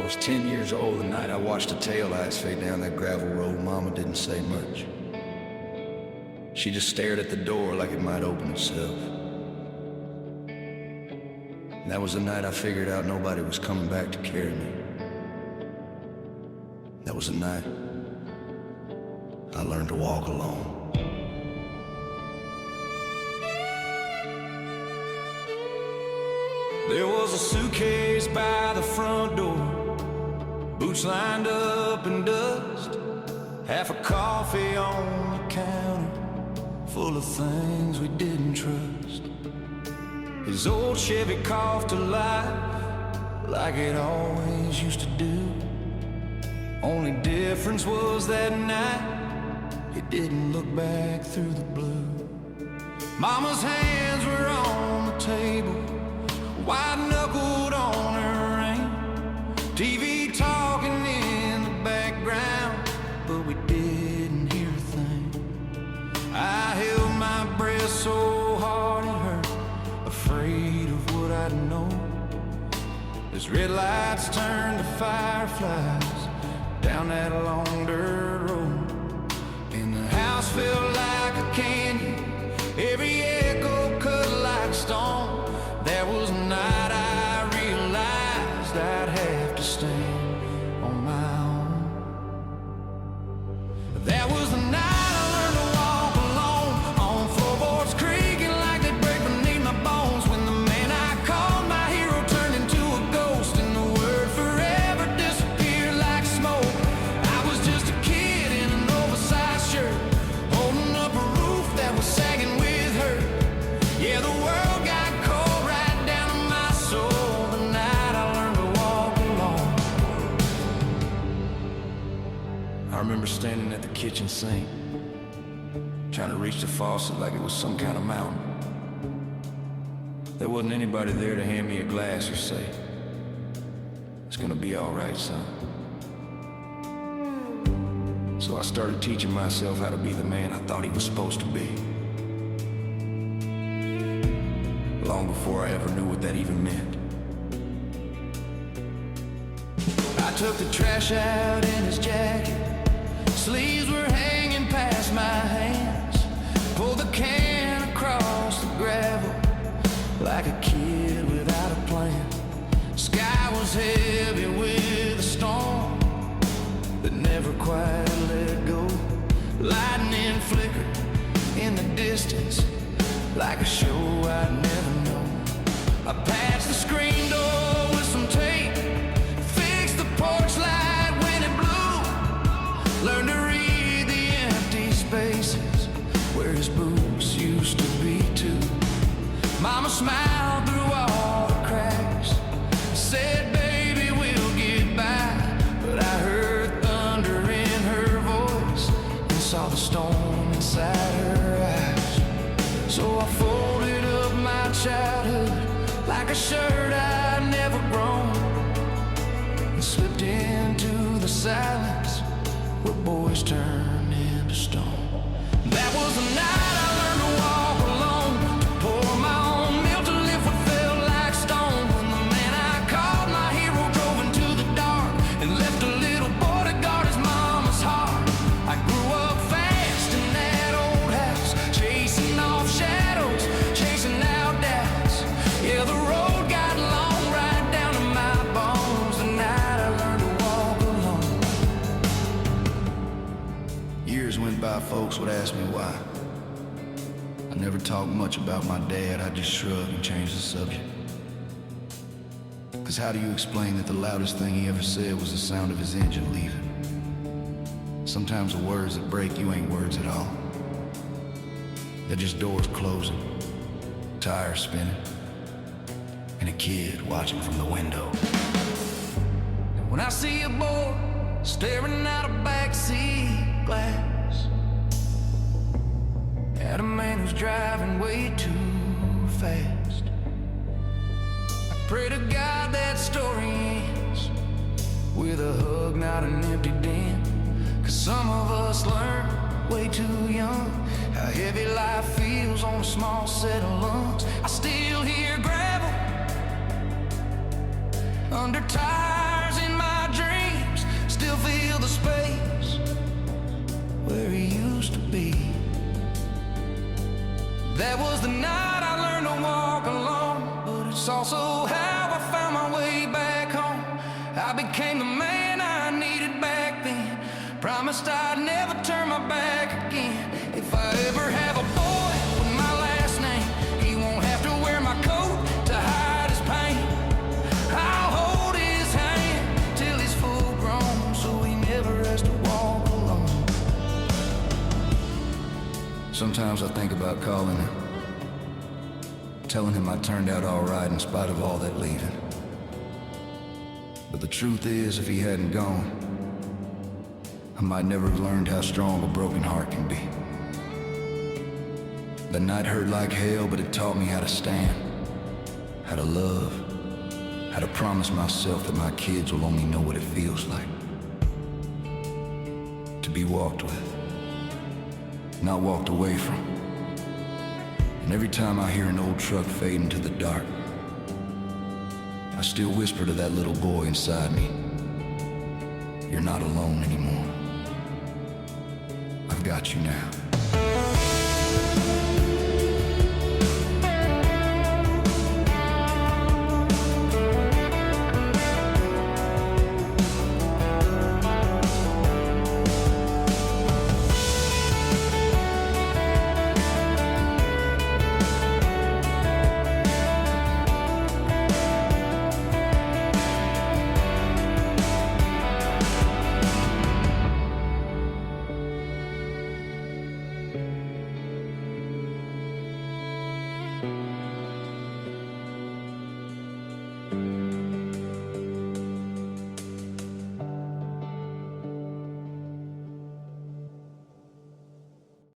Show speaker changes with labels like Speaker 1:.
Speaker 1: was 10 years old the night I watched the taillights fade down that gravel road. Mama didn't say much. She just stared at the door like it might open itself. And that was the night I figured out nobody was coming back to carry me. That was the night I learned to walk alone. There was a suitcase by the front door, boots lined up in dust, half a coffee on the counter, full of things we didn't trust. His old Chevy coughed to life like it always used to do. Only difference was that night he didn't look back through the blue. Mama's hands were on the table, white-knuckled on her ring, TV talking in the background, but we didn't hear a thing. I held my breath so hard it hurt, afraid of what I'd know. As red lights turned to fireflies down that long dirt road, and the house felt like a canyon, every echo cut like stone. There was a night I realized I'd have to stand on my own. That was the night I learned to walk alone, on floorboards creaking like they'd break beneath my bones, when the man I called my hero turned into a ghost, and the word forever disappeared like smoke. I was just a kid in an oversized shirt, holding up a roof that was sagging with hurt. Yeah, the world got cold right down to my soul the night I learned to walk alone. I remember standing at the kitchen sink, trying to reach the faucet like it was some kind of mountain. There wasn't anybody there to hand me a glass or say, "It's gonna be all right, son." So I started teaching myself how to be the man I thought he was supposed to be, long before I ever knew what that even meant. I took the trash out in his jacket, sleeves were hanging past my hands, pulled the can across the gravel like a kid without a plan. Sky was heavy with a storm that never quite let go. Lightning flickered in the distance like a show I'd never known. I patched the screen door with some tape, fixed the porch light when it blew, learned to read the empty spaces where his boots used to be too. Mama smiled through all the cracks, said, "Baby, we'll get by," but I heard thunder in her voice and saw the storm inside her eyes. So I folded up my childhood like a shirt I'd never grown, and slipped into the silence where boys turn into stone. That was the night I learned to walk alone, to pour my own milk to lift what felt like stone, when the man I called my hero drove into the dark and left a little boy to guard his mama's heart. I grew up fast in that old house, chasing off shadows, chasing out doubts. Yeah, the road got long right down to my bones the night I learned to walk alone. Years went by, folks would ask me why. I never talked much about my dad, I just shrugged and changed the subject. 'Cause how do you explain that the loudest thing he ever said was the sound of his engine leaving? Sometimes the words that break you ain't words at all. They're just doors closing, tires spinning, and a kid watching from the window. And when I see a boy staring out a backseat glass at a man who's driving way too fast, I pray to God that story ends with a hug, not an empty den. 'Cause some of us learn way too young how heavy life feels on a small set of lungs. I still hear gravel under tires in my used to be. That was the night I learned to walk alone, but it's also how I found my way back home. I became the man I needed back then. Promised I'd never turn my back again. If I ever have a boy with my last name, he won't have to wear my coat to hide his pain. I'll hold his hand till he's full grown, so he never has to walk alone. Sometimes I think about calling him, telling him I turned out all right in spite of all that leaving. But the truth is, if he hadn't gone, I might never have learned how strong a broken heart can be. The night hurt like hell, but it taught me how to stand, how to love, how to promise myself that my kids will only know what it feels like to be walked with, not walked away from. And every time I hear an old truck fade into the dark, I still whisper to that little boy inside me, "You're not alone anymore. I've got you now."